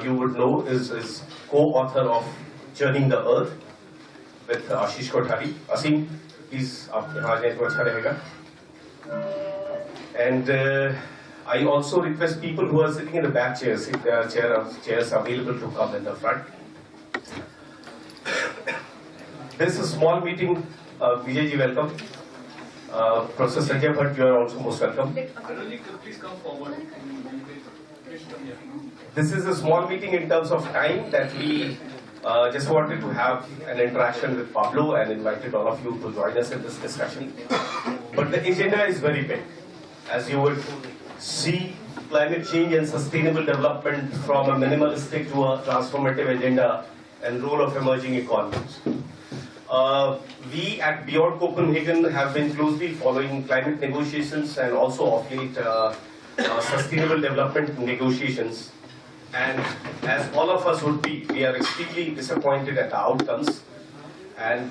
you would know, is co-author of Journeying the Earth with Ashish Kothari. Asim, please, aap yahan aa jaye to acha rahega. And I also request people who are sitting in the back chairs, if there are chairs available, to come in the front. This is a small meeting. Vijay ji, welcome. Professor Sanjay Bhatt, you are also most welcome. Please come forward. This is a small meeting in terms of time that we just wanted to have an interaction with Pablo and invited all of you to join us in this discussion. But the agenda is very big. As you would see, climate change and sustainable development from a minimalistic to a transformative agenda and role of emerging economies. We at Beyond Copenhagen have been closely following climate negotiations and also of late sustainable development negotiations. And as all of us would be, we are extremely disappointed at the outcomes. And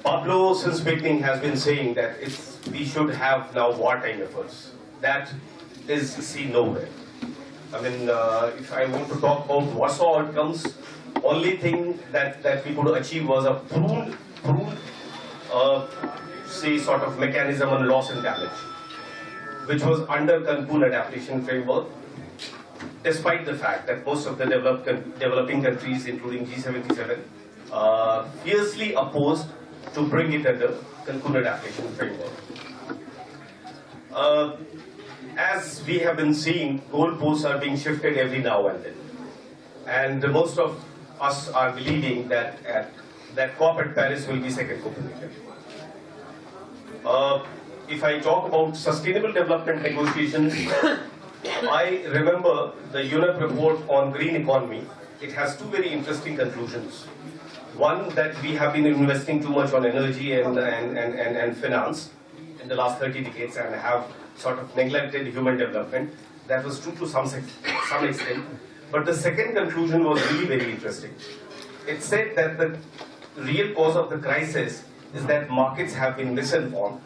Pablo, since beginning, has been saying that we should have now wartime efforts. That is seen nowhere. I mean, if I want to talk about Warsaw outcomes, only thing that we could achieve was a pruned say sort of mechanism on loss and damage, which was under Cancun adaptation framework, despite the fact that most of the developing countries, including G77, fiercely opposed to bring it under Cancun adaptation framework. As we have been seeing, goalposts are being shifted every now and then. And most of us are believing that COP at Paris will be second Copenhagen. If I talk about sustainable development negotiations, I remember the UNEP report on green economy. It has two very interesting conclusions. One, that we have been investing too much on energy and finance in the last 30 decades and have sort of neglected human development. That was true to some extent. But the second conclusion was really very interesting. It said that the real cause of the crisis is that markets have been misinformed,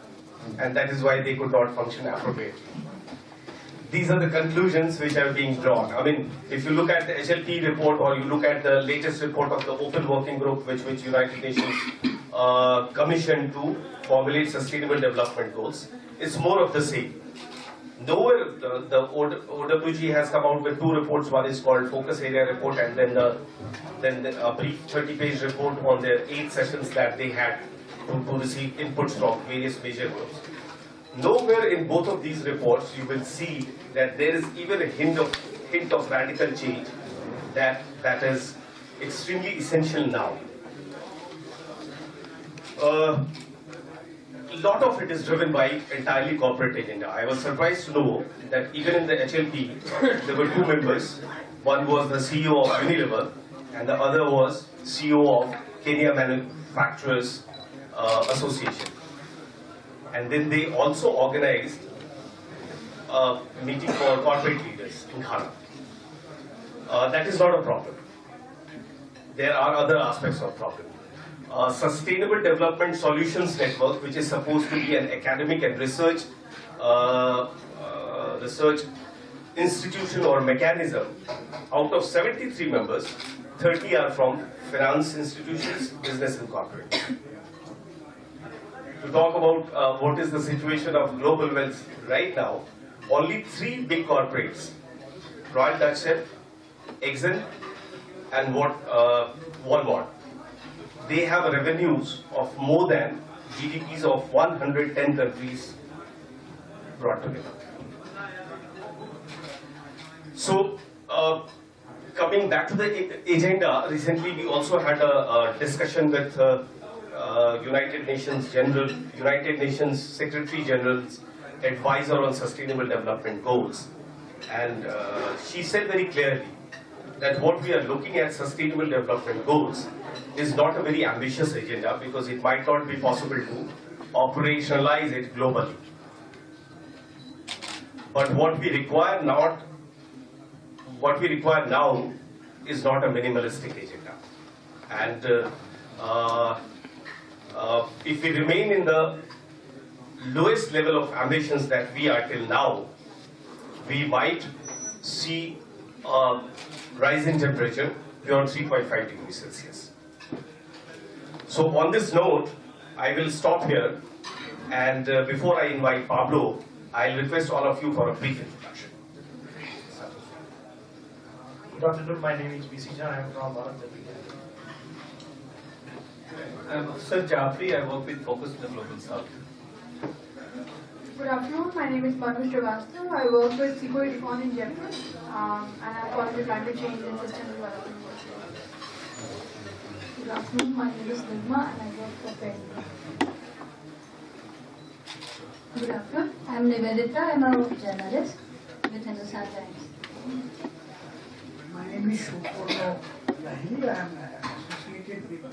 and that is why they could not function appropriately. These are the conclusions which are being drawn. I mean, if you look at the HLP report or you look at the latest report of the Open Working Group, which United Nations commissioned to formulate sustainable development goals, it's more of the same. Nowhere the OWG has come out with two reports. One is called Focus Area Report, and then a brief 30-page report on their 8 sessions that they had to receive inputs from various major groups. Nowhere in both of these reports you will see that there is even a hint of radical change that is extremely essential now. A lot of it is driven by entirely corporate agenda. I was surprised to know that even in the HLP, there were 2 members. One was the CEO of Unilever, and the other was CEO of Kenya Manufacturers Association. And then they also organized a meeting for corporate leaders in Ghana. That is not a problem. There are other aspects of problem. Sustainable Development Solutions Network, which is supposed to be an academic and research institution or mechanism, out of 73 members, 30 are from finance institutions, business and corporate. To talk about what is the situation of global wealth right now, only 3 big corporates, Royal Dutch Shell, Exxon and Walmart, they have revenues of more than GDPs of 110 countries brought together. So, coming back to the agenda, recently we also had a discussion with United Nations Secretary General's advisor on sustainable development goals, and she said very clearly that what we are looking at sustainable development goals is not a very ambitious agenda because it might not be possible to operationalize it globally. But what we require now is not a minimalistic agenda. And if we remain in the lowest level of ambitions that we are till now, we might see rise in temperature beyond 3.5 degrees Celsius. So on this note, I will stop here, and before I invite Pablo, I'll request all of you for a brief introduction. Good afternoon, my name is B.C. Jha, I am from Bharat. I am Sir Jafri, I work with Focus in the Global South. Good afternoon, my name is Manoj Srivastava. I work with Seco Econ in Jaipur and I'm calling the climate change and sustainable development. Good afternoon, my name is Nirma and I work for FED. Good afternoon, I am Nivedita, I am a journalist with Hindustan Times. My name is Shukurno Lahiri. I am associated with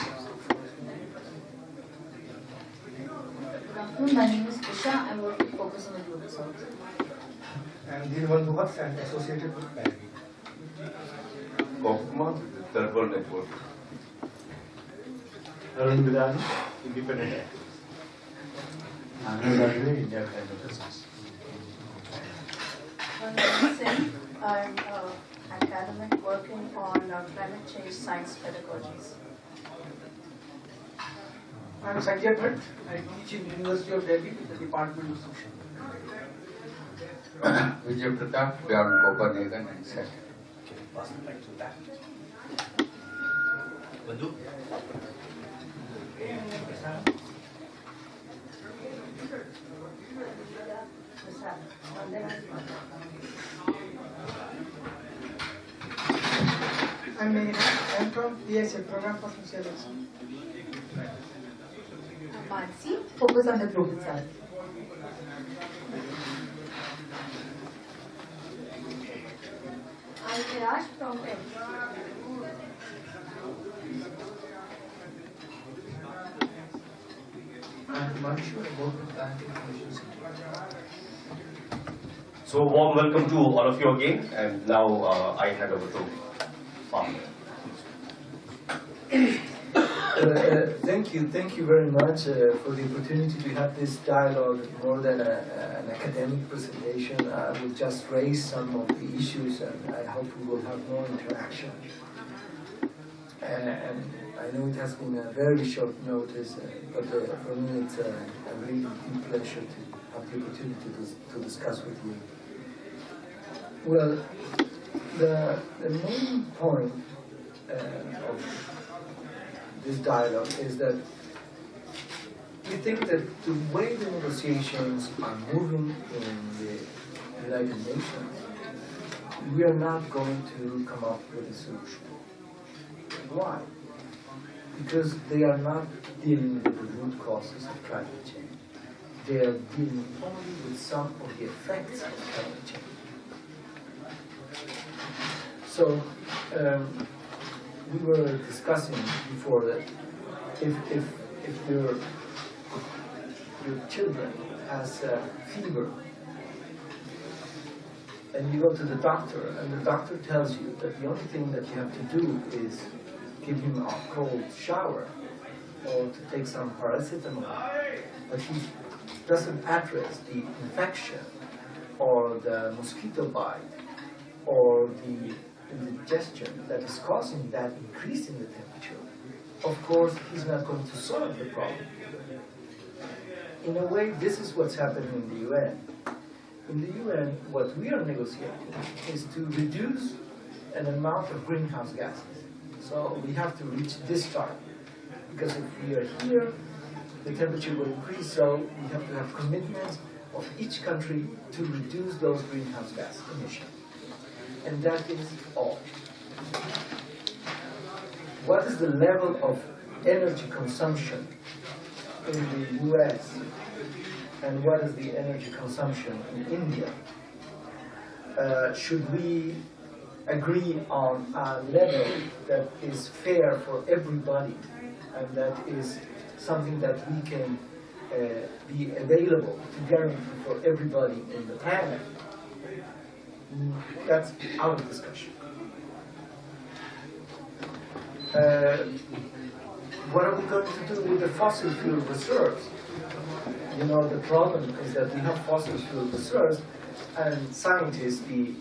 Good afternoon, my name is Isha, I work with Focus in the Global South. I am Dilwan Bhuvat and associated with Bank. Kokma, Third World Network. Arun Vidani, independent. Anand Badwe, India Climate Business. My name is Singh, I am an academic working on climate change science pedagogies. I am Sanjay Bhatt. I teach in University of Delhi in the Department of Social. Vijay Pratap, beyond Copenhagen and Set. Pass the mic to that. I am from PSL, Program for Social Action. Mansi, Focus on the Global South. I'm Kailash from FED. I am Manshu, I work with Bank Information Center. So warm welcome to all of you again, and now I hand over to Pablo. Thank you very much for the opportunity to have this dialogue more than an academic presentation. I will just raise some of the issues and I hope we will have more interaction. And I know it has been a very short notice, but for me it's a really deep pleasure to have the opportunity to discuss with you. Well, the main point of this dialogue is that we think that the way the negotiations are moving in the United Nations, we are not going to come up with a solution. Why? Because they are not dealing with the root causes of climate change. They are dealing only with some of the effects of climate change. So, we were discussing before that if your children has a fever and you go to the doctor and the doctor tells you that the only thing that you have to do is give him a cold shower or to take some paracetamol, but he doesn't address the infection or the mosquito bite or the indigestion that is causing that increase in the temperature, of course, he's not going to solve the problem. In a way, this is what's happening in the UN. In the UN, what we are negotiating is to reduce an amount of greenhouse gases. So we have to reach this target. Because if we are here, the temperature will increase, so we have to have commitments of each country to reduce those greenhouse gas emissions. And that is all. What is the level of energy consumption in the US and what is the energy consumption in India? Should we agree on a level that is fair for everybody and that is something that we can be available to guarantee for everybody in the planet? That's our discussion. What are we going to do with the fossil fuel reserves? You know, the problem is that we have fossil fuel reserves, and scientists, the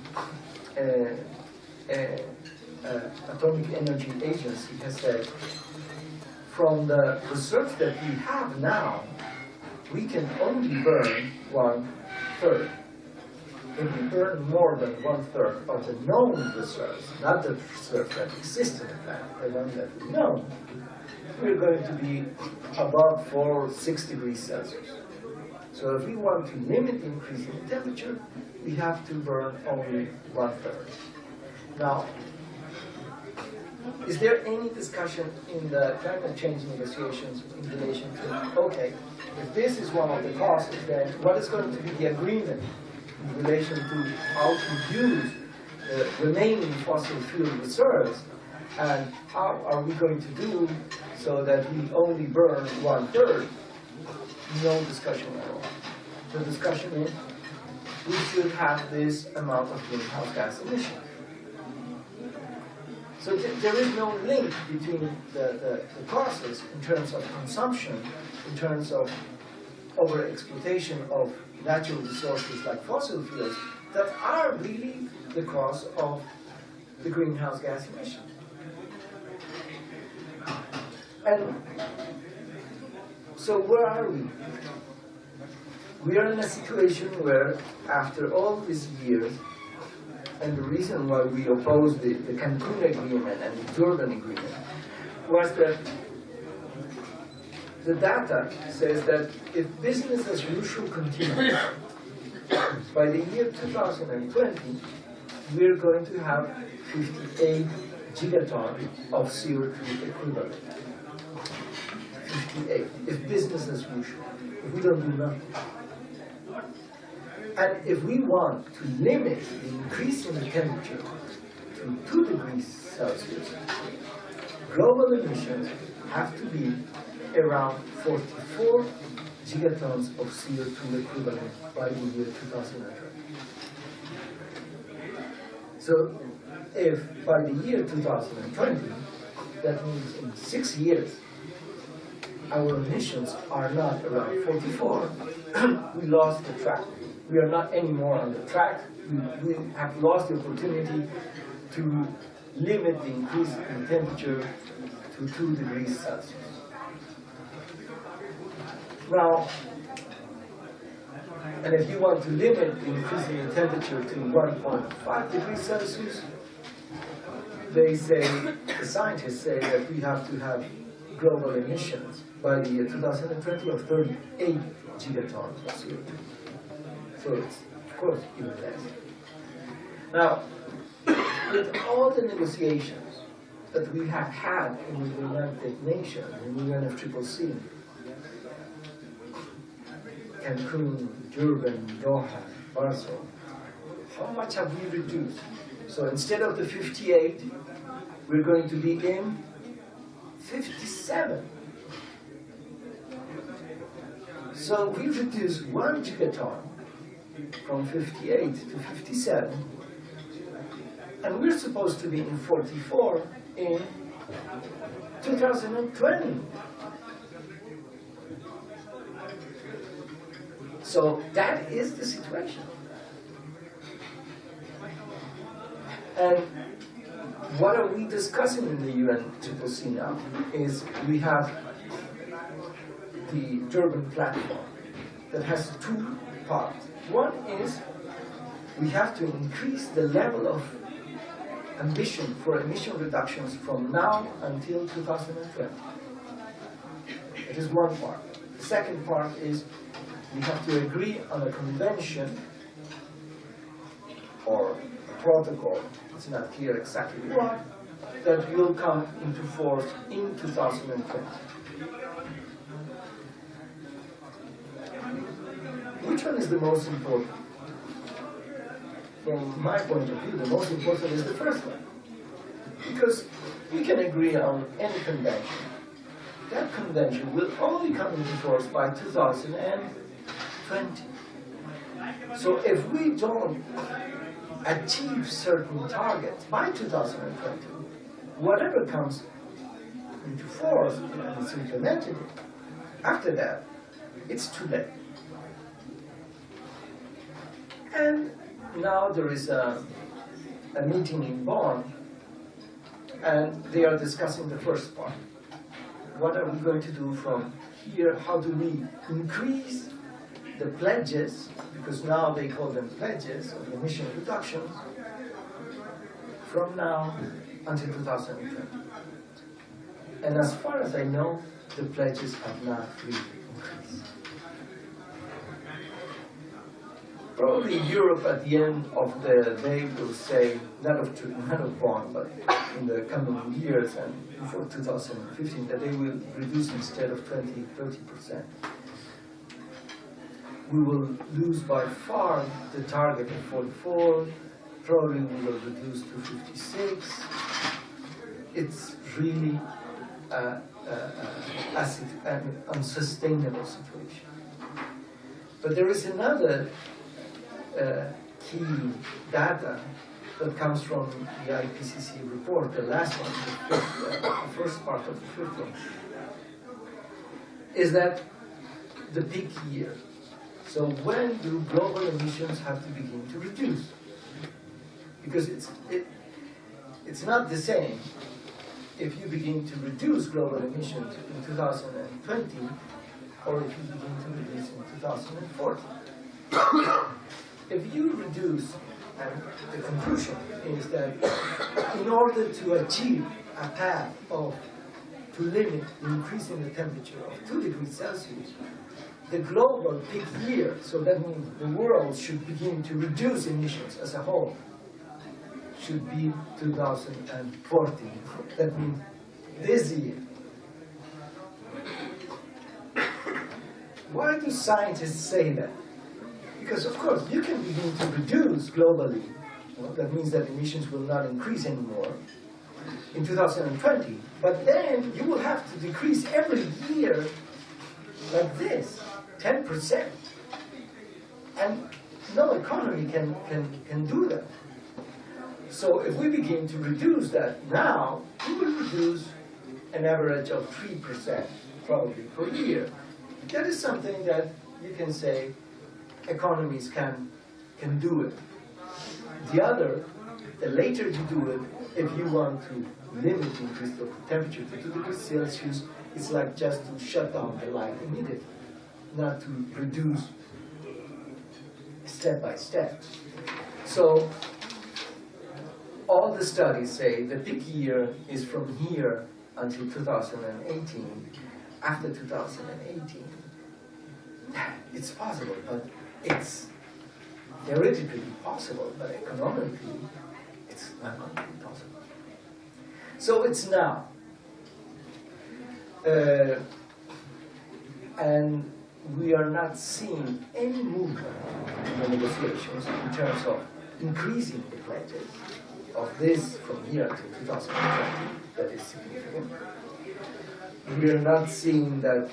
Atomic Energy Agency has said, from the research that we have now, we can only burn 1/3. If we burn more than 1/3 of the known reserves, not the reserves that exist in the planet, the ones that we know, we're going to be above 6 degrees Celsius. So if we want to limit the increase in temperature, we have to burn only 1/3. Now, is there any discussion in the climate change negotiations in relation to, okay, if this is one of the causes, then what is going to be the agreement in relation to how to use the remaining fossil fuel reserves, and how are we going to do so that we only burn 1/3? No discussion at all. The discussion is we should have this amount of greenhouse gas emissions. So there is no link between the causes in terms of consumption, in terms of overexploitation of natural resources like fossil fuels, that are really the cause of the greenhouse gas emissions. And so where are we? We are in a situation where, after all these years, and the reason why we opposed the Cancun Agreement and the Durban Agreement was that the data says that if business as usual continues, by the year 2020, we're going to have 58 gigatons of CO2 equivalent. 58, if business as usual, if we don't do nothing. And if we want to limit the increase in the temperature to 2 degrees Celsius, global emissions have to be around 44 gigatons of CO2 equivalent by the year 2020. So if by the year 2020, that means in 6 years, our emissions are not around 44, we lost the track. We are not anymore on the track. We have lost the opportunity to limit the increase in temperature to 2 degrees Celsius. Now, and if you want to limit the increase in the temperature to 1.5 degrees Celsius, they say, the scientists say that we have to have global emissions by the year 2020 of 38 gigatons of CO2. So it's, of course, even less. Now, with all the negotiations that we have had in the United Nations, in the UNFCCC, Cancun, Durban, Doha, Barcelona, how much have we reduced? So instead of the 58, we're going to be in 57. So we reduced 1 gigaton from 58 to 57, and we're supposed to be in 44 in 2020. So that is the situation. And what are we discussing in the UNFCCC now is we have the Durban platform that has 2 parts. One is we have to increase the level of ambition for emission reductions from now until 2020. It is one part. The second part is we have to agree on a convention or a protocol, it's not clear exactly what, that will come into force in 2020. Which one is the most important? From my point of view, the most important is the first one. Because we can agree on any convention. That convention will only come into force by 2020. So if we don't achieve certain targets by 2020, whatever comes into force and is implemented, after that, it's too late. And now there is a meeting in Bonn And they are discussing the first part. What are we going to do from here? How do we increase the pledges, because now they call them pledges of emission reductions, from now until 2020. And as far as I know, the pledges have not really increased. Probably Europe at the end of the day will say, not of Bonn, but in the coming years and before 2015, that they will reduce instead of 20, 30%. We will lose by far the target of 44, probably we will reduce to 56. It's really an unsustainable situation. But there is another key data that comes from the IPCC report, the last one, the first part of the fifth one, is that the peak year. So when do global emissions have to begin to reduce? Because it's not the same if you begin to reduce global emissions in 2020 or if you begin to reduce in 2040. If you reduce, and the conclusion is that in order to achieve a path to limit the increase in the temperature of 2 degrees Celsius, the global peak year, so that means the world should begin to reduce emissions as a whole, should be 2040. That means this year. Why do scientists say that? Because, of course, you can begin to reduce globally. That means that emissions will not increase anymore in 2020. But then you will have to decrease every year like this, 10%. And no economy can do that. So if we begin to reduce that now, we will reduce an average of 3% probably per year. That is something that you can say economies can do it. The later you do it, if you want to limit the increase of the temperature to 2 degrees Celsius, it's like just to shut down the light immediately, not to reduce step by step. So all the studies say the peak year is from here until 2018. After 2018, it's possible, but it's theoretically possible, but economically, it's not going to be possible. So it's now. And we are not seeing any movement in the negotiations in terms of increasing the pledges of this from here to 2020. That is significant. We are not seeing that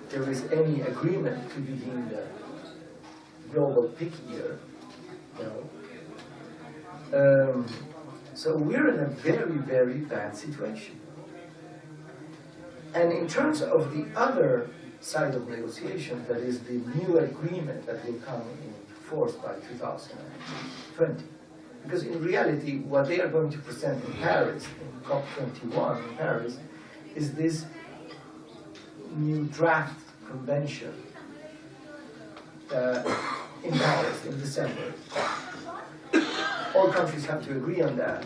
there is any agreement to begin the global peak year. So we're in a very, very bad situation. And in terms of the other side of negotiation, that is the new agreement that will come in force by 2020. Because in reality, what they are going to present in Paris, in COP21 in Paris, is this new draft convention in Paris in December. All countries have to agree on that.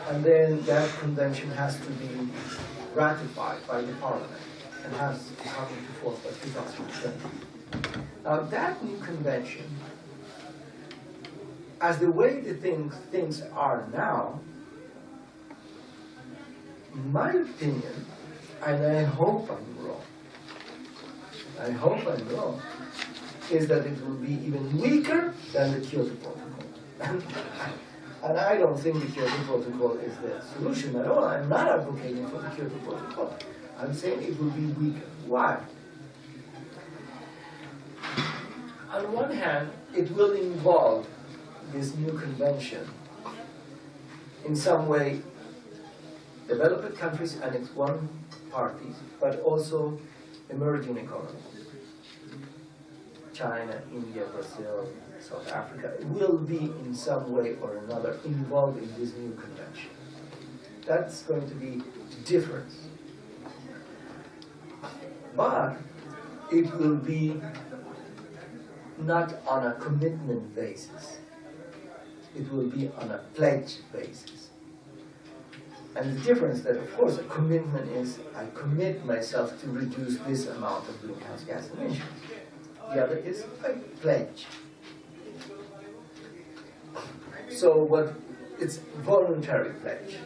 And then that convention has to be ratified by the parliament and has to come into force by 2020. Now that new convention, as the way the things are now, in my opinion, and I hope I'm wrong, is that it will be even weaker than the Kyoto Protocol. And I don't think the Kyoto Protocol is the solution at all. I'm not advocating for the Kyoto Protocol. I'm saying it will be weaker. Why? On one hand, it will involve this new convention in some way developed countries and its one parties, but also emerging economies. China, India, Brazil, South Africa will be in some way or another involved in this new convention. That's going to be the difference. But it will be not on a commitment basis. It will be on a pledge basis. And the difference that, of course, a commitment is I commit myself to reduce this amount of greenhouse gas emissions. The other is I pledge. So it's voluntary pledge.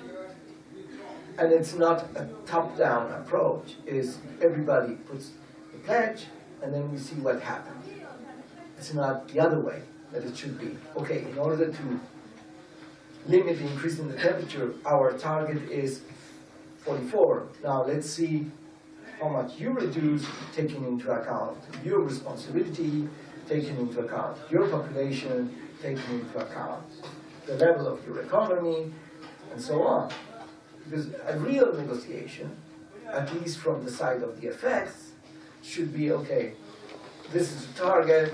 And it's not a top-down approach. It's everybody puts the pledge and then we see what happens. It's not the other way that it should be. Okay, in order to limit the increase in the temperature, our target is 44. Now let's see how much you reduce, taking into account your responsibility, taking into account your population, taking into account the level of your economy, and so on. Because a real negotiation, at least from the side of the effects, should be, okay, this is the target,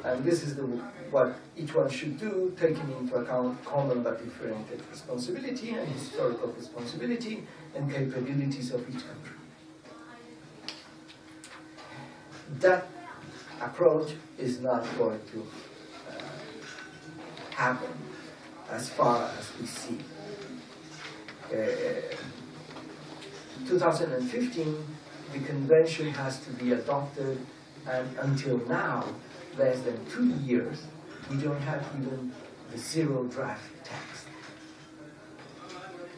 and this is what each one should do, taking into account common but differentiated responsibility and historical responsibility and capabilities of each country. That approach is not going to happen as far as we see. 2015, the convention has to be adopted, and until now, less than 2 years, we don't have even the zero draft text.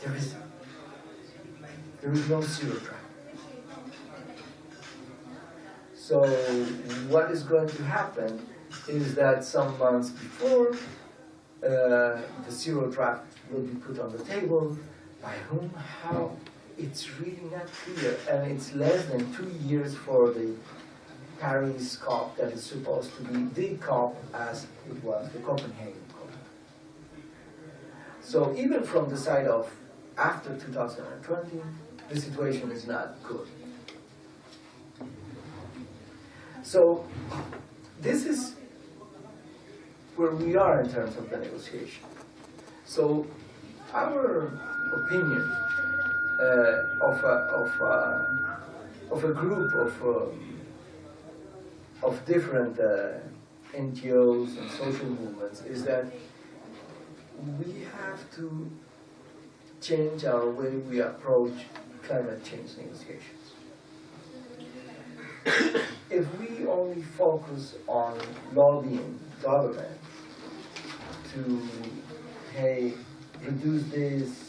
There is no zero draft. So what is going to happen is that some months before, the zero draft will be put on the table. By whom, how, it's really not clear. And it's less than 2 years for the Paris COP that is supposed to be the COP as it was the Copenhagen COP. So even from the side of after 2020, the situation is not good. So this is where we are in terms of the negotiation. So our opinion of a group of different NGOs and social movements is that we have to change our way we approach climate change negotiations. If we only focus on lobbying government to, hey, reduce this,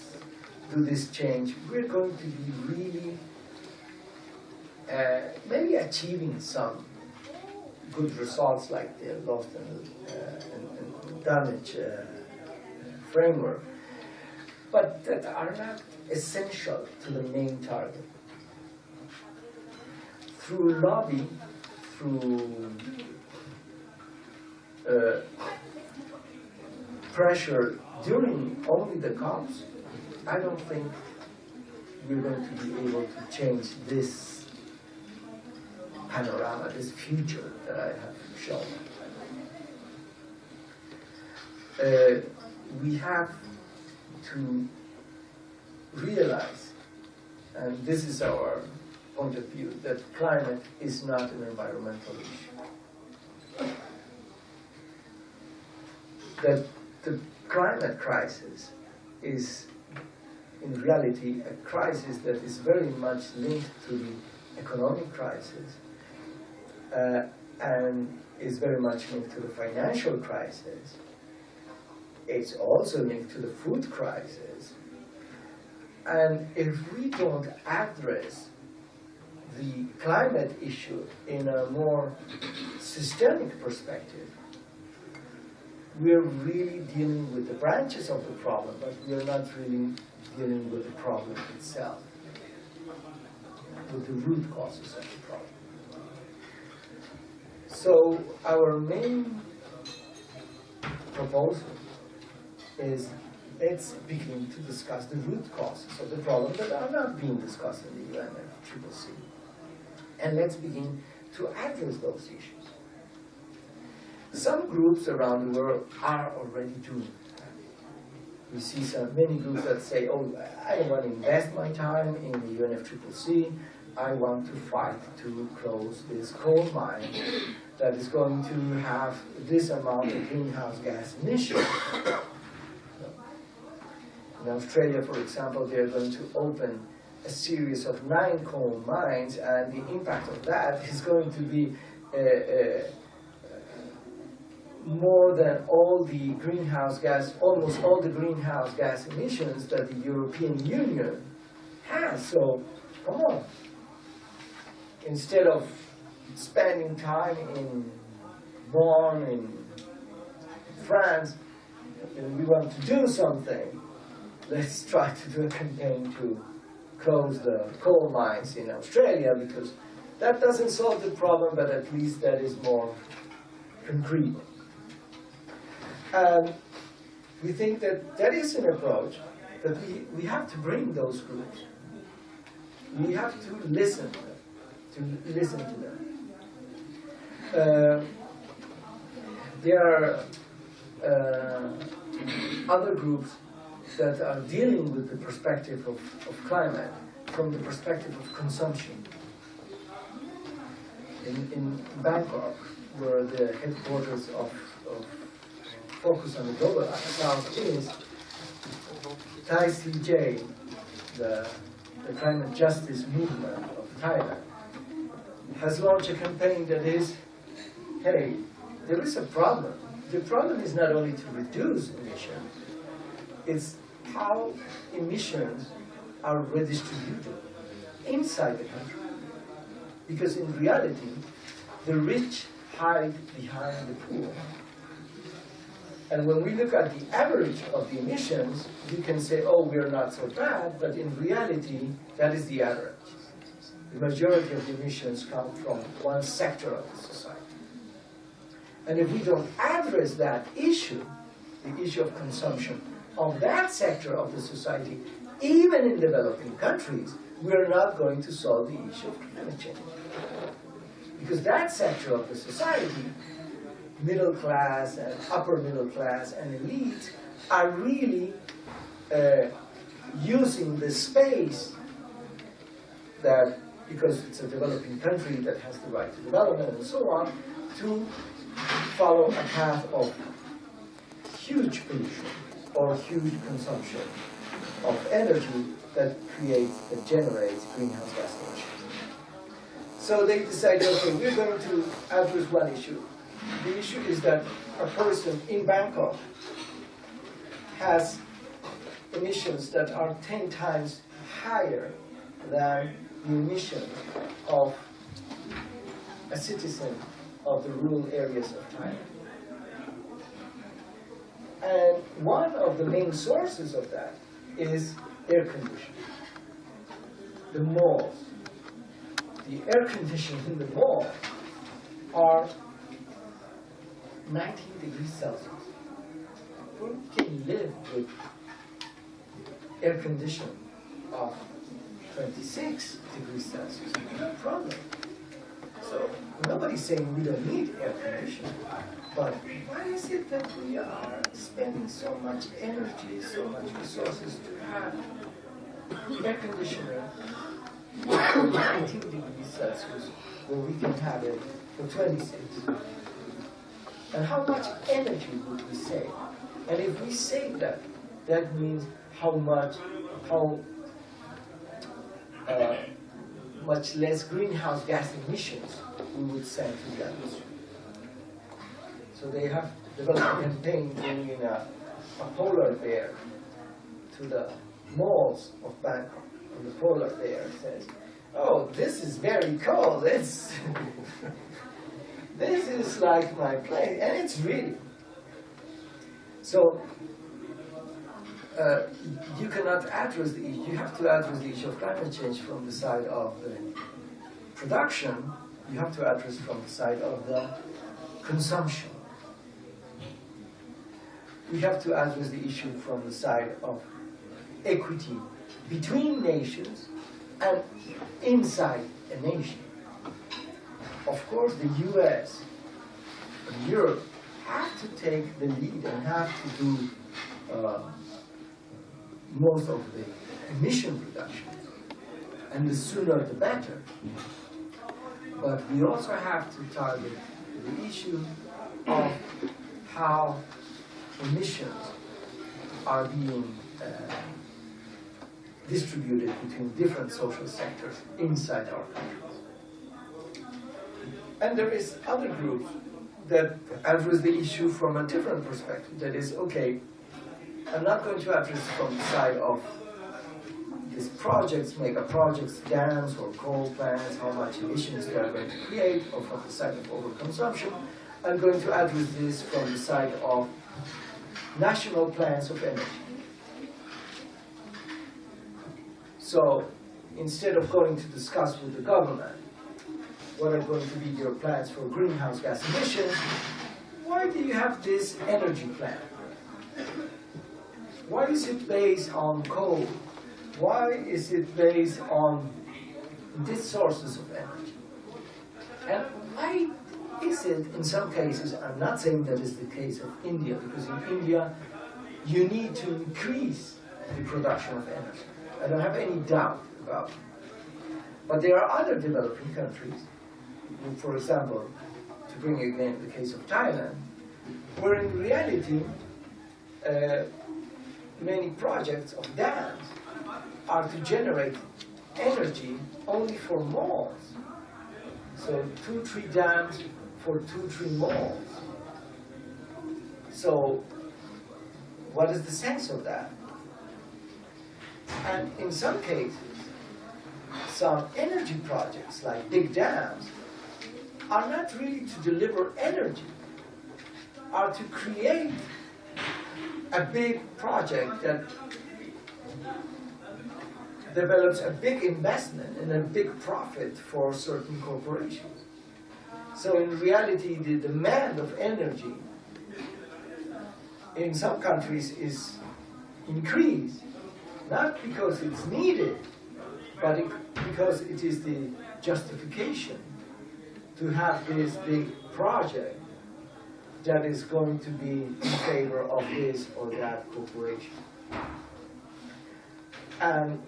do this change, we're going to be really maybe achieving some good results like the lost and damage framework, but that are not essential to the main target. Through lobby, through pressure during only the COPs, I don't think we're going to be able to change this panorama, this future that I have shown. We have to realize, and this is our point of view, that climate is not an environmental issue. That the climate crisis is in reality a crisis that is very much linked to the economic crisis and is very much linked to the financial crisis. It's also linked to the food crisis. And if we don't address the climate issue in a more systemic perspective, we're really dealing with the branches of the problem, but we're not really dealing with the problem itself, with the root causes of the problem. So our main proposal is let's begin to discuss the root causes of the problem that are not being discussed in the UNFCCC. And let's begin to address those issues. Some groups around the world are already doing that. We see many groups that say, oh, I don't want to invest my time in the UNFCCC. I want to fight to close this coal mine that is going to have this amount of greenhouse gas emissions. In Australia, for example, they're going to open a series of 9 coal mines, and the impact of that is going to be more than all the greenhouse gas, almost all the greenhouse gas emissions that the European Union has. So, come on. Instead of spending time in Bonn, in France, and we want to do something, let's try to do a campaign to close the coal mines in Australia, because that doesn't solve the problem, but at least that is more concrete. We think that that is an approach, that we have to bring those groups. We have to listen to them. There are other groups that are dealing with the perspective of climate from the perspective of consumption. In Bangkok, where the headquarters of Focus on the Global South is, Thai CJ, the climate justice movement of Thailand, has launched a campaign that is, hey, there is a problem. The problem is not only to reduce emissions, it's how emissions are redistributed inside the country. Because in reality, the rich hide behind the poor. And when we look at the average of the emissions, we can say, oh, we're not so bad, but in reality, that is the average. The majority of the emissions come from one sector of the society. And if we don't address that issue, the issue of consumption of that sector of the society, even in developing countries, we're not going to solve the issue of climate change. Because that sector of the society, middle class and upper middle class and elite, are really using the space that, because it's a developing country that has the right to development and so on, to follow a path of huge pollution or huge consumption of energy that generates greenhouse gas emissions. So they decided, okay, we're going to address one issue. The issue is that a person in Bangkok has emissions that are 10 times higher than the emissions of a citizen of the rural areas of Thailand. And one of the main sources of that is air conditioning. The malls. The air conditioning in the mall are 19 degrees Celsius. Who can live with air conditioning of 26 degrees Celsius? No problem. So nobody's saying we don't need air conditioning, but why is it that we are spending so much energy, so much resources to have air conditioning for 19 degrees Celsius where we can have it for 26? And how much energy would we save? And if we save that, that means how much less greenhouse gas emissions we would send to the atmosphere. So they have developed a campaign bringing a polar bear to the malls of Bangkok. And the polar bear says, oh, this is very cold. This is like my place. And it's really. So you cannot address the issue. You have to address the issue of climate change from the side of the production. You have to address from the side of the consumption. We have to address the issue from the side of equity between nations and inside a nation. Of course, the US and Europe have to take the lead and have to do most of the emission reduction, and the sooner the better. But we also have to target the issue of how emissions are being distributed between different social sectors inside our countries. And there is other groups that address the issue from a different perspective. That is, okay, I'm not going to address it from the side of these projects, mega projects, dams or coal plants, how much emissions they are going to create, or from the side of overconsumption. I'm going to address this from the side of national plans of energy. So instead of going to discuss with the government what are going to be your plans for greenhouse gas emissions, why do you have this energy plan? Why is it based on coal? Why is it based on these sources of energy? And why is it, in some cases, I'm not saying that is the case of India, because in India, you need to increase the production of energy. I don't have any doubt about it. But there are other developing countries, for example, to bring again the case of Thailand, where in reality, many projects of dams are to generate energy only for malls. So 2-3 dams for 2-3 malls. So what is the sense of that? And in some cases, some energy projects like big dams are not really to deliver energy, are to create a big project that develops a big investment and a big profit for certain corporations. So in reality, the demand of energy in some countries is increased, not because it's needed, but because it is the justification to have this big project that is going to be in favor of this or that corporation. And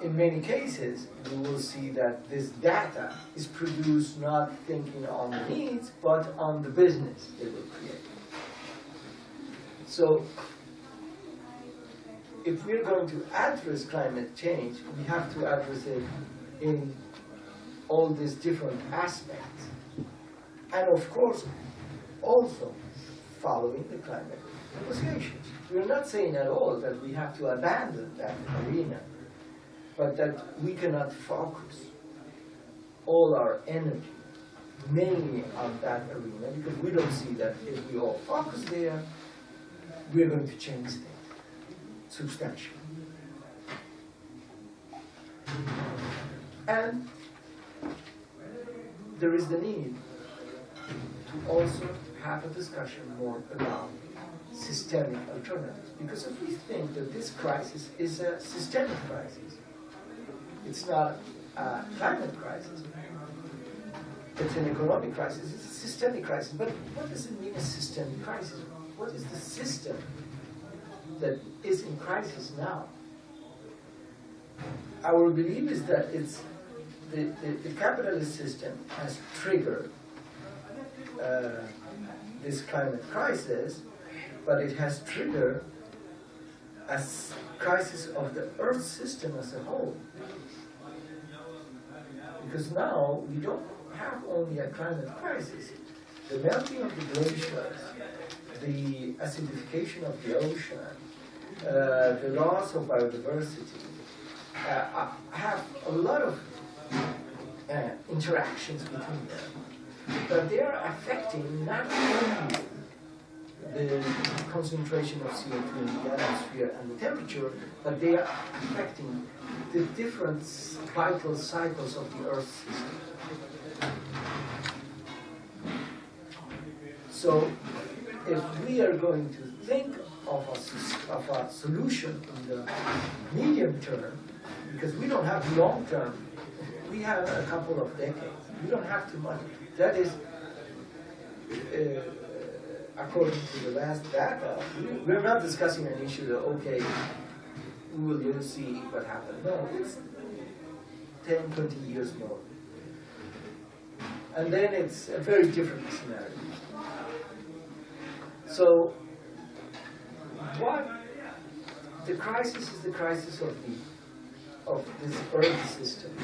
in many cases, you will see that this data is produced not thinking on the needs, but on the business they will create. So, if we're going to address climate change, we have to address it in all these different aspects. And of course, also following the climate negotiations. We're not saying at all that we have to abandon that arena, but that we cannot focus all our energy mainly on that arena, because we don't see that if we all focus there, we're going to change things substantially. And there is the need to also have a discussion more about systemic alternatives. Because if we think that this crisis is a systemic crisis, it's not a climate crisis, it's an economic crisis, it's a systemic crisis. But what does it mean, a systemic crisis? What is the system that is in crisis now? Our belief is that it's the capitalist system has triggered this climate crisis, but it has triggered a crisis of the Earth system as a whole. Because now we don't have only a climate crisis. The melting of the glaciers, the acidification of the ocean, the loss of biodiversity, have a lot of interactions between them. But they are affecting not only the concentration of CO2 in the atmosphere and the temperature, but they are affecting the different vital cycles of the Earth system. So, if we are going to think of a solution in the medium term, because we don't have long term, we have a couple of decades. We don't have too much. That is, according to the last data, we're not discussing an issue that, okay, will you see what happened. No, it's 10, 20 years more. And then it's a very different scenario. So, what the crisis is the crisis of this Earth system.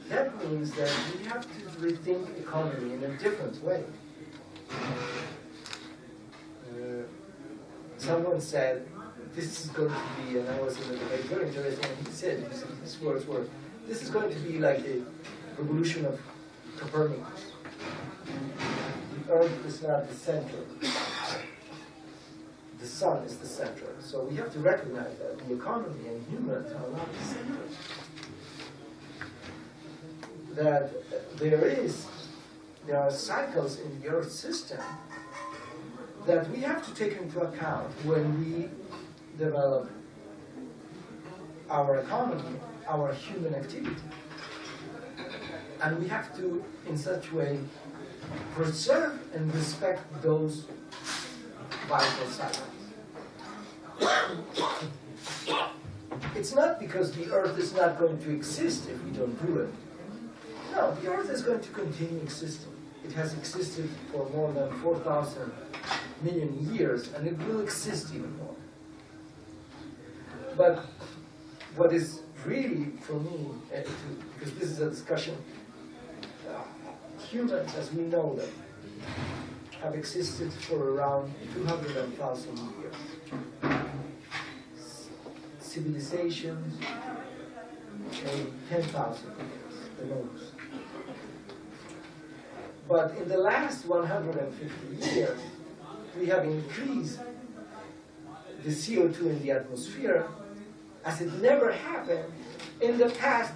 That means that we have to rethink economy in a different way. Someone said, this is going to be, and I was in a debate, very interesting, and he said, his words were, this is going to be like the revolution of Copernicus. The Earth is not the center. The sun is the center. So we have to recognize that the economy and humans are not the center. That there are cycles in the Earth system that we have to take into account when we develop our economy, our human activity. And we have to, in such a way, preserve and respect those vital cycles. It's not because the Earth is not going to exist if we don't do it. No, the Earth is going to continue existing. It has existed for more than 4,000 million years, and it will exist even more. But what is really, for me, because this is a discussion, humans, as we know them, have existed for around 200,000 years. Civilizations, maybe 10,000 years, the most. But in the last 150 years, we have increased the CO2 in the atmosphere as it never happened in the past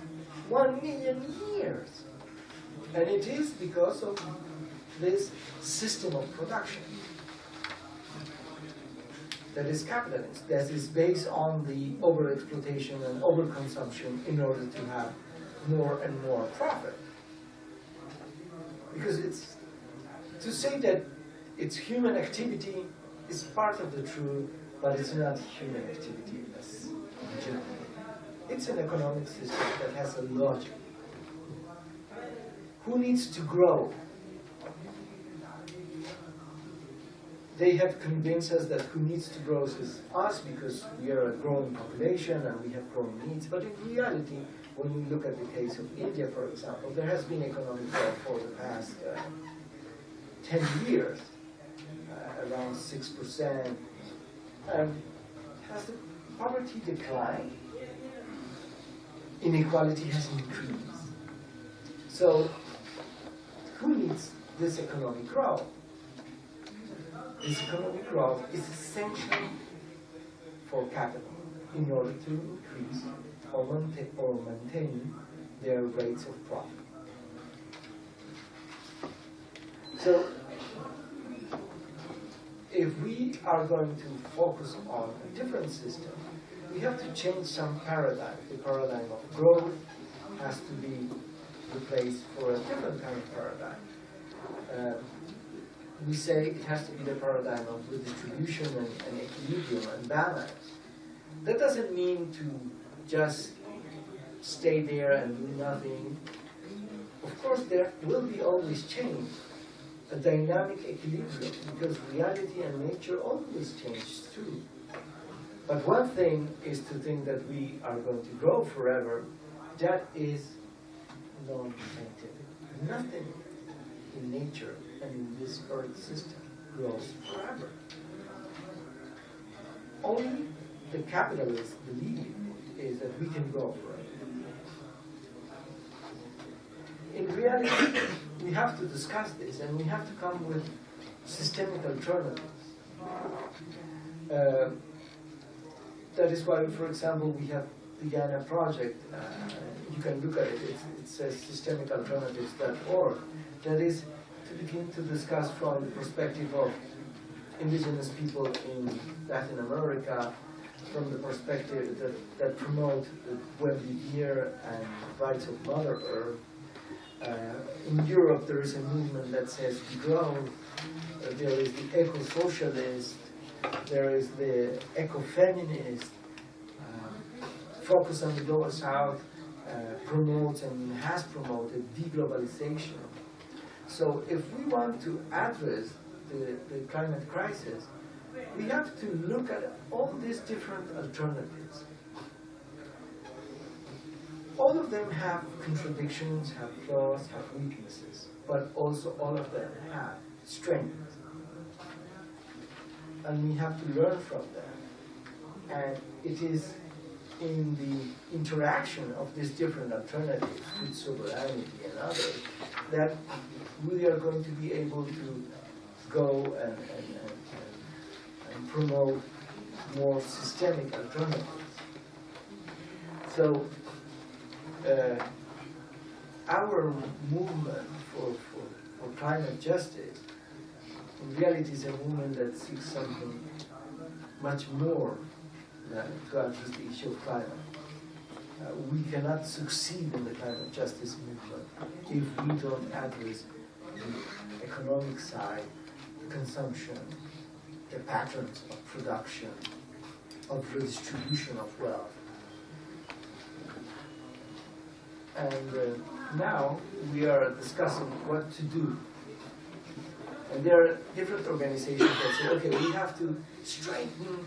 1 million years. And it is because of this system of production that is capitalist, that is based on the overexploitation and overconsumption in order to have more and more profit. Because it's, to say that it's human activity is part of the truth, but it's not human activity as legitimate. It's an economic system that has a logic. Who needs to grow? They have convinced us that who needs to grow is us because we are a growing population and we have growing needs. But in reality, when we look at the case of India, for example, there has been economic growth for the past 10 years, around 6%. Has the poverty declined? Inequality has increased. So, who needs this economic growth? This economic growth is essential for capital in order to increase or maintain their rates of profit. So, if we are going to focus on a different system, we have to change some paradigm. The paradigm of growth has to be replaced for a different kind of paradigm. We say it has to be the paradigm of redistribution and equilibrium and balance. That doesn't mean to just stay there and do nothing. Of course, there will be always change, a dynamic equilibrium, because reality and nature always change too. But one thing is to think that we are going to grow forever. That is non-scientific. Nothing in nature and in this Earth system grows forever. Only the capitalists believe is that we can grow forever. In reality, we have to discuss this and we have to come with systemic alternatives. That is why, for example, we have began a project. You can look at it. It says systemicalternatives.org. That is to begin to discuss from the perspective of indigenous people in Latin America, from the perspective that promote the well-being and rights of Mother Earth. In Europe, there is a movement that says growth. There is the eco-socialist. There is the eco-feminist. focus on the Global South promotes and has promoted deglobalization. So if we want to address the climate crisis, we have to look at all these different alternatives. All of them have contradictions, have flaws, have weaknesses, but also all of them have strengths. And we have to learn from them. And it is in the interaction of these different alternatives, food sovereignty and others, that we are going to be able to go and promote more systemic alternatives. So our movement for climate justice in reality is a movement that seeks something much more than to address the issue of climate. We cannot succeed in the climate justice movement if we don't address the economic side, consumption, the patterns of production, of redistribution of wealth. And now we are discussing what to do. And there are different organizations that say, okay, we have to strengthen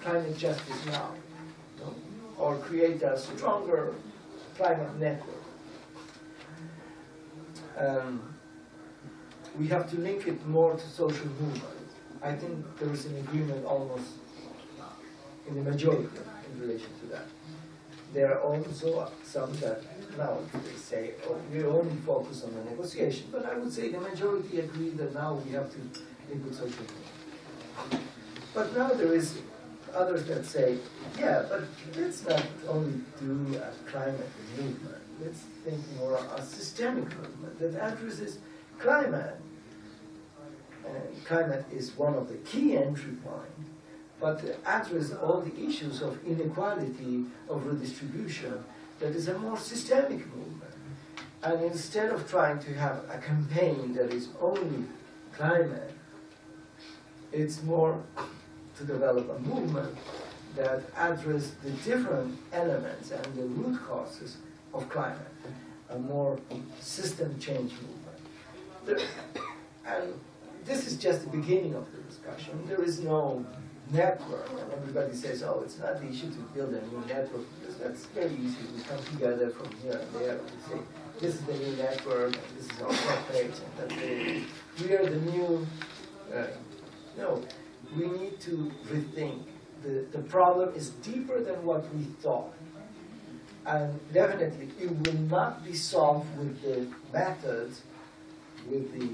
climate justice now, you know, or create a stronger climate network. We have to link it more to social movement. I think there is an agreement almost in the majority in relation to that. There are also some that now they say, oh, we only focus on the negotiation. But I would say the majority agree that now we have to link with social movement. But now there is others that say, yeah, but let's not only do a climate movement. Let's think more of a systemic movement that addresses climate. And climate is one of the key entry points, but to address all the issues of inequality, of redistribution, that is a more systemic movement. And instead of trying to have a campaign that is only climate, it's more to develop a movement that addresses the different elements and the root causes of climate, a more system change movement. And this is just the beginning of the discussion. There is no network, and everybody says, oh, it's not the issue to build a new network, because that's very easy. We come together from here and there, and we say, this is the new network, and this is our webpage, and that's it. We are the new, no, we need to rethink. The problem is deeper than what we thought. And definitely, it will not be solved with the methods, with the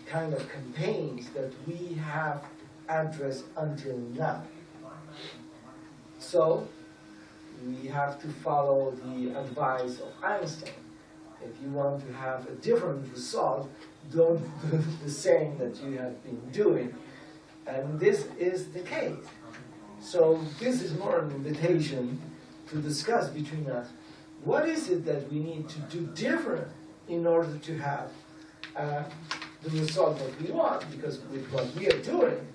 kind of campaigns that we have addressed until now. So, we have to follow the advice of Einstein. If you want to have a different result, don't do the same that you have been doing. And this is the case. So this is more an invitation to discuss between us, what is it that we need to do different in order to have the result that we want, because with what we are doing,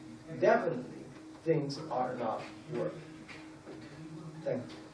definitely things are not working. Thank you.